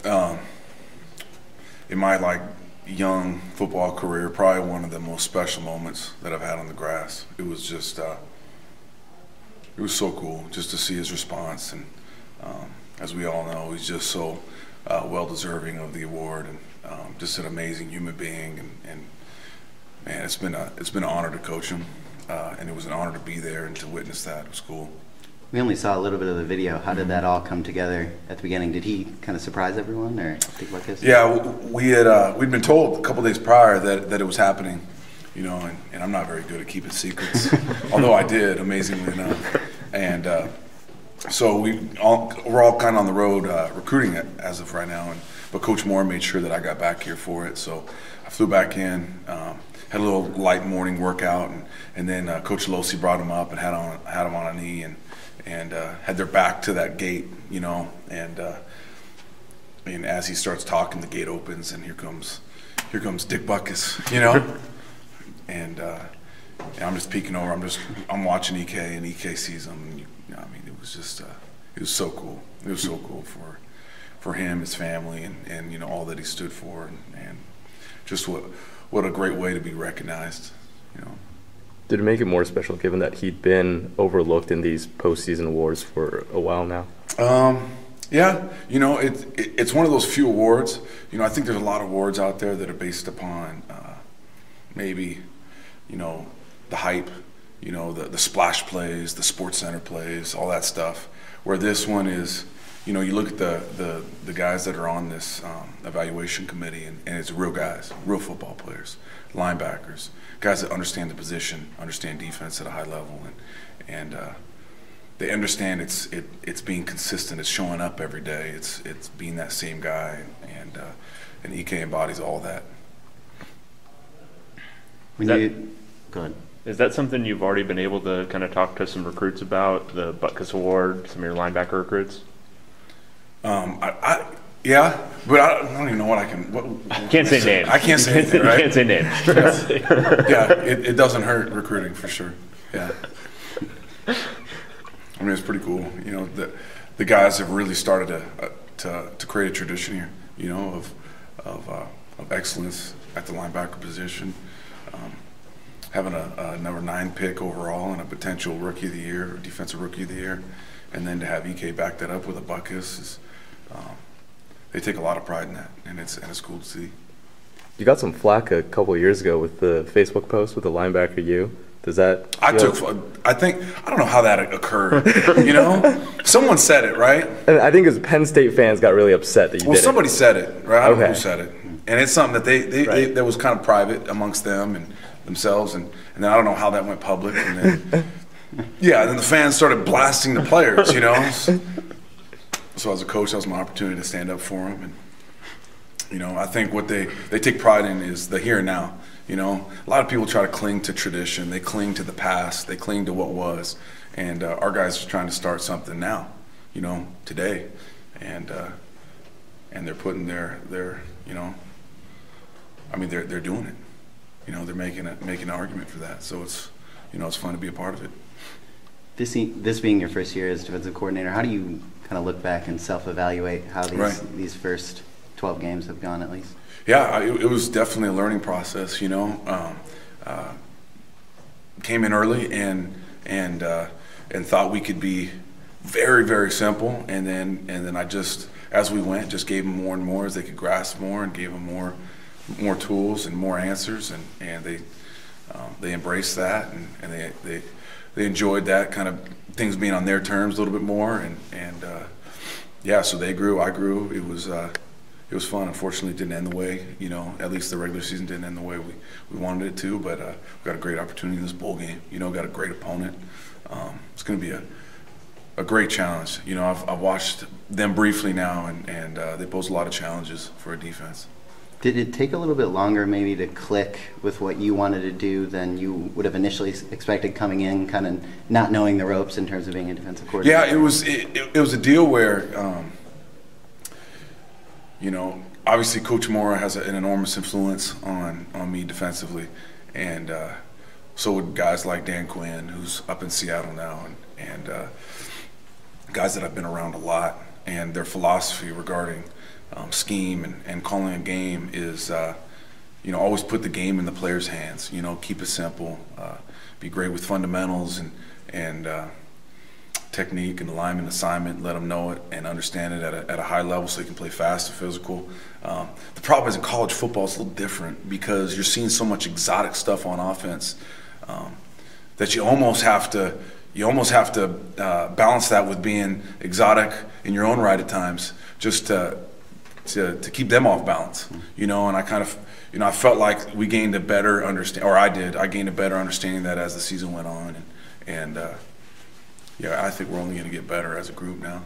in my young football career, probably one of the most special moments that I've had on the grass. It was just, it was so cool just to see his response, and as we all know, he's just so well deserving of the award, and just an amazing human being, and man, it's been an honor to coach him, and it was an honor to be there and to witness that. It was cool. We only saw a little bit of the video. How did that all come together at the beginning? Did he kind of surprise everyone, or think about this? Yeah, we'd been told a couple days prior that it was happening, you know, and I'm not very good at keeping secrets, although I did, amazingly enough. And so we're all kind of on the road recruiting it as of right now, but Coach Mora made sure that I got back here for it. So I flew back in, had a little light morning workout, and then Coach Losi brought him up and had him on a knee, and had their back to that gate, you know, and as he starts talking, the gate opens, and here comes Dick Butkus, you know, and I'm just peeking over. I'm watching EK, and EK sees him. And, you know, I mean, it was just it was so cool. It was so cool for him, his family, and you know, all that he stood for, and just what a great way to be recognized, you know. Did it make it more special given that he'd been overlooked in these postseason awards for a while now? Yeah, you know, it's one of those few awards. You know, I think there's a lot of awards out there that are based upon maybe, you know, the hype, you know, the splash plays, the Sports Center plays, all that stuff. Where this one is, you know, you look at the guys that are on this evaluation committee, and it's real guys, real football players, linebackers, guys that understand the position, understand defense at a high level, and they understand it's being consistent, it's showing up every day, it's being that same guy, and EK embodies all that. Go ahead. Is that something you've already been able to kind of talk to some recruits about, the Butkus Award, some of your linebacker recruits? Yeah, but I don't even know what I can. Can't say names. I can't say anything, right? Can't say names. Yeah, it doesn't hurt recruiting for sure. Yeah, I mean, it's pretty cool. You know, the guys have really started to create a tradition here. You know, of excellence at the linebacker position. Having a number 9 pick overall and a potential Rookie of the Year or Defensive Rookie of the Year, and then to have EK back that up with a Butkus is. They take a lot of pride in that, and it's cool to see. You got some flack a couple of years ago with the Facebook post with the linebacker you. Does that? I don't know how that occurred. You know, someone said it, right? And I think it was Penn State fans got really upset that you did it. Well, somebody said it, right? I don't know who said it, and it's something that that was kind of private amongst them and themselves, and then I don't know how that went public, and then yeah, then the fans started blasting the players, you know. So as a coach, that was my opportunity to stand up for them, and you know, I think what they take pride in is the here and now. You know, a lot of people try to cling to tradition, they cling to the past, they cling to what was, and our guys are trying to start something now. You know, today, and they're putting their you know, I mean they're doing it. You know, they're making an argument for that. So it's, you know, it's fun to be a part of it. This being your first year as defensive coordinator, how do you kind of look back and self-evaluate how these first 12 games have gone, at least? Yeah, it was definitely a learning process. You know, came in early and thought we could be very, very simple, and then I just, as we went, just gave them more and more as they could grasp more, and gave them more tools and more answers, and they embraced that, and they enjoyed that kind of things being on their terms a little bit more, and yeah, so they grew, I grew. It was fun. Unfortunately, it didn't end the way, you know, at least the regular season didn't end the way we wanted it to, but we got a great opportunity in this bowl game. You know, got a great opponent. It's going to be a great challenge. You know, I've watched them briefly now, and they pose a lot of challenges for a defense. Did it take a little bit longer maybe to click with what you wanted to do than you would have initially expected coming in, kind of not knowing the ropes in terms of being a defensive coordinator? Yeah, it was a deal where, you know, obviously Coach Mora has an enormous influence on me defensively, and so would guys like Dan Quinn, who's up in Seattle now, and guys that I've been around a lot, and their philosophy regarding scheme and calling a game is, always put the game in the players' hands. Keep it simple, be great with fundamentals and technique and alignment, assignment. Let them know it and understand it at a high level so they can play fast and physical. The problem is in college football it's a little different because you're seeing so much exotic stuff on offense that you almost have to balance that with being exotic in your own right at times, just to keep them off balance. And I kind of, I felt like we gained a better understanding, or I did. I gained a better understanding that as the season went on, and I think we're only going to get better as a group now.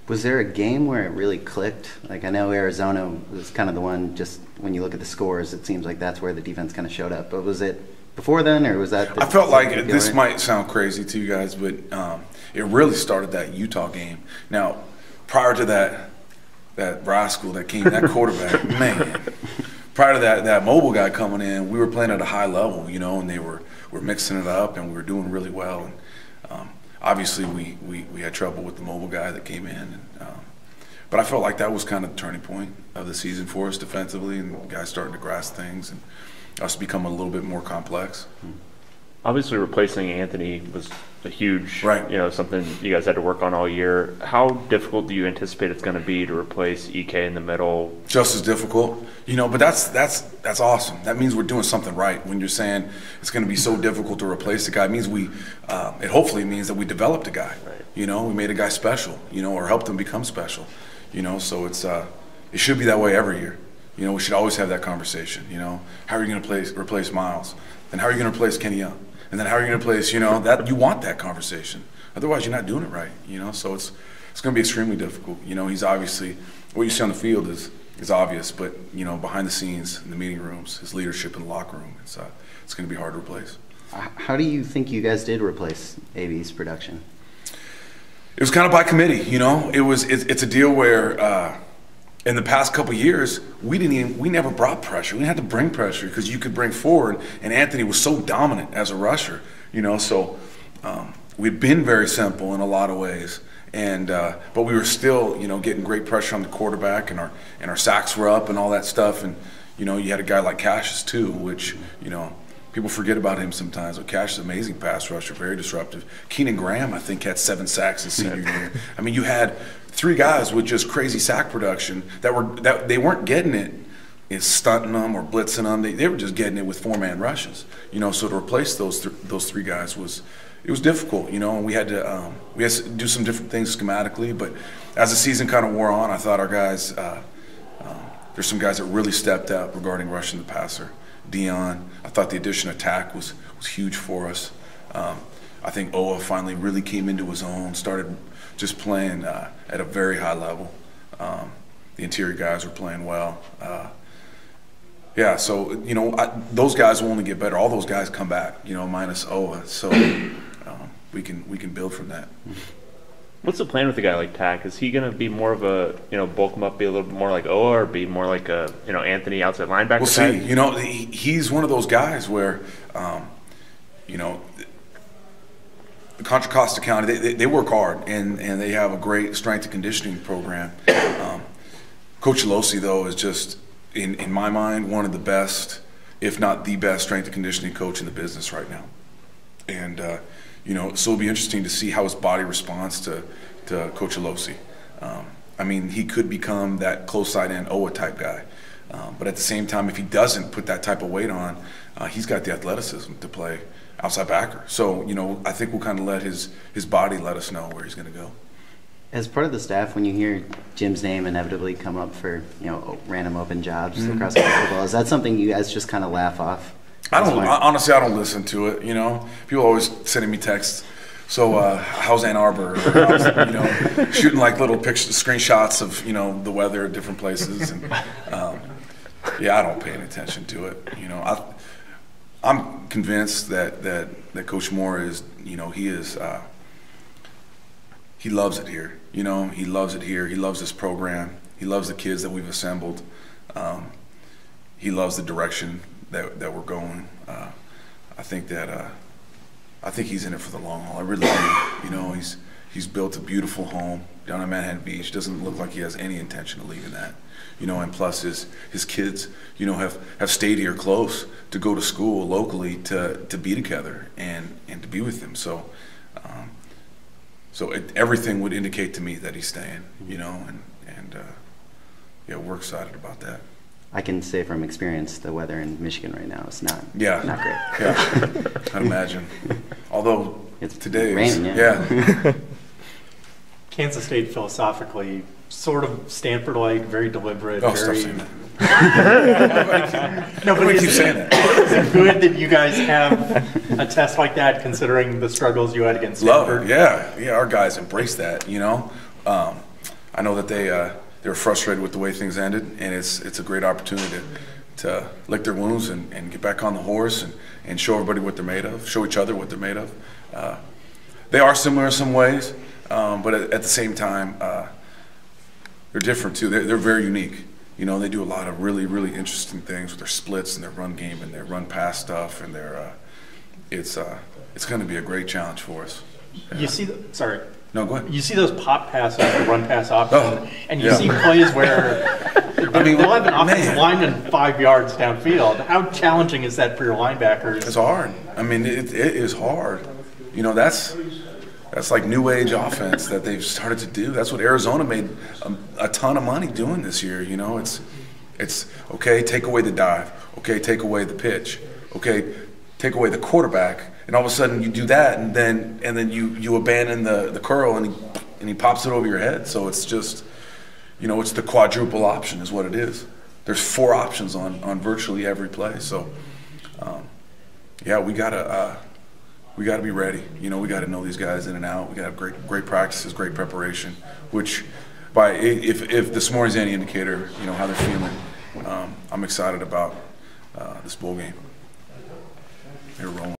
Was there a game where it really clicked? Like, I know Arizona was kind of the one, just when you look at the scores, it seems like that's where the defense kind of showed up. But was it before then, or was that? I felt like this might sound crazy to you guys, but it really started that Utah game. Now, prior to that rascal that came, that quarterback, man. Prior to that mobile guy coming in, we were playing at a high level, and they were mixing it up, and we were doing really well. And obviously, we had trouble with the mobile guy that came in. But I felt like that was kind of the turning point of the season for us defensively, and the guys starting to grasp things and us become a little bit more complex. Obviously, replacing Anthony was a huge, right. Something you guys had to work on all year. How difficult do you anticipate it's going to be to replace EK in the middle? Just as difficult, but that's awesome. That means we're doing something right. When you're saying it's going to be so difficult to replace a guy, it means it hopefully means that we developed a guy. Right. We made a guy special, or helped him become special. So it should be that way every year. We should always have that conversation. How are you going to replace Miles? And how are you going to replace Kenny Young? And then how are you going to place, that you want that conversation. Otherwise, you're not doing it right, So it's going to be extremely difficult. He's obviously, what you see on the field is obvious, but, behind the scenes, in the meeting rooms, his leadership in the locker room, it's going to be hard to replace. How do you think you guys did replace AB's production? It was kind of by committee, It's a deal where in the past couple of years, we never brought pressure. We didn't have to bring pressure because you could bring forward, and Anthony was so dominant as a rusher, So we'd been very simple in a lot of ways, and but we were still, getting great pressure on the quarterback, and our sacks were up and all that stuff, and you had a guy like Cassius too, which people forget about him sometimes. But Cash is an amazing pass rusher, very disruptive. Keenan Graham, I think, had 7 sacks his senior year. I mean, you had 3 guys with just crazy sack production that they weren't getting it is stunting them or blitzing them. They were just getting it with 4-man rushes. So to replace those 3 guys was difficult. And we had to do some different things schematically. But as the season kind of wore on, I thought our guys there's some guys that really stepped up regarding rushing the passer. Dion, I thought the addition of Tack was huge for us. I think Oa finally really came into his own, started just playing at a very high level. The interior guys were playing well. So, those guys will only get better. All those guys come back, minus Oa. So we can build from that. What's the plan with a guy like Tack? Is he going to be more of a, bulk him up, be a little bit more like Oa, or be more like a, Anthony outside linebacker? We'll see. He's one of those guys where, the Contra Costa County, they work hard, and they have a great strength and conditioning program. Coach Elosi, though, is just, in my mind, one of the best, if not the best, strength and conditioning coach in the business right now. And, so it'll be interesting to see how his body responds to Coach Elosi. I mean, he could become that close side end Oa type guy. But at the same time, if he doesn't put that type of weight on, he's got the athleticism to play outside backer. So, I think we'll kind of let his body let us know where he's going to go. As part of the staff, when you hear Jim's name inevitably come up for, random open jobs across college football, is that something you guys just kind of laugh off? Honestly, I don't listen to it, People always sending me texts. So, how's Ann Arbor? Shooting like little screenshots of, the weather at different places. And, I don't pay any attention to it. I'm convinced that Coach Mora is, he loves it here. He loves it here. He loves this program. He loves the kids that we've assembled. He loves the direction that we're going. I think he's in it for the long haul. I really do. He's built a beautiful home down in Manhattan Beach. Doesn't look like he has any intention of leaving that. You know, and plus his kids, you know, have stayed here close to go to school locally to be together and to be with him. So everything would indicate to me that he's staying, you know, and yeah, we're excited about that. I can say from experience, the weather in Michigan right now is not great. Yeah, I'd imagine. Although It's today raining, yeah. Kansas State philosophically, sort of Stanford-like, very deliberate. Oh, stop very, saying that. Nobody keeps saying that. Is it good that you guys have a test like that, considering the struggles you had against Stanford? Love it. Yeah, our guys embrace that. You know, I know that they were frustrated with the way things ended, and it's a great opportunity to lick their wounds and get back on the horse and show everybody what they're made of, show each other what they're made of. They are similar in some ways, but at the same time, they're different too. They're very unique. You know, they do a lot of really, really interesting things with their splits and their run game and their run pass stuff, and it's going to be a great challenge for us. Yeah. You see, sorry. No, go ahead. You see those pop passes, the run pass option, and you yeah. see plays where they'll have an offensive lineman 5 yards downfield. How challenging is that for your linebackers? It's hard. I mean, it is hard. You know, that's like new age offense that they've started to do. That's what Arizona made a ton of money doing this year. You know, it's okay, take away the dive. Okay, take away the pitch. Okay, take away the quarterback. And all of a sudden you do that, and then you abandon the curl, and he pops it over your head. So it's just, you know, it's the quadruple option is what it is. There's 4 options on virtually every play. So yeah, we gotta be ready. You know, we gotta know these guys in and out. We gotta have great practices, great preparation. Which, if this morning's any indicator, you know how they're feeling. I'm excited about this bowl game. They're rolling.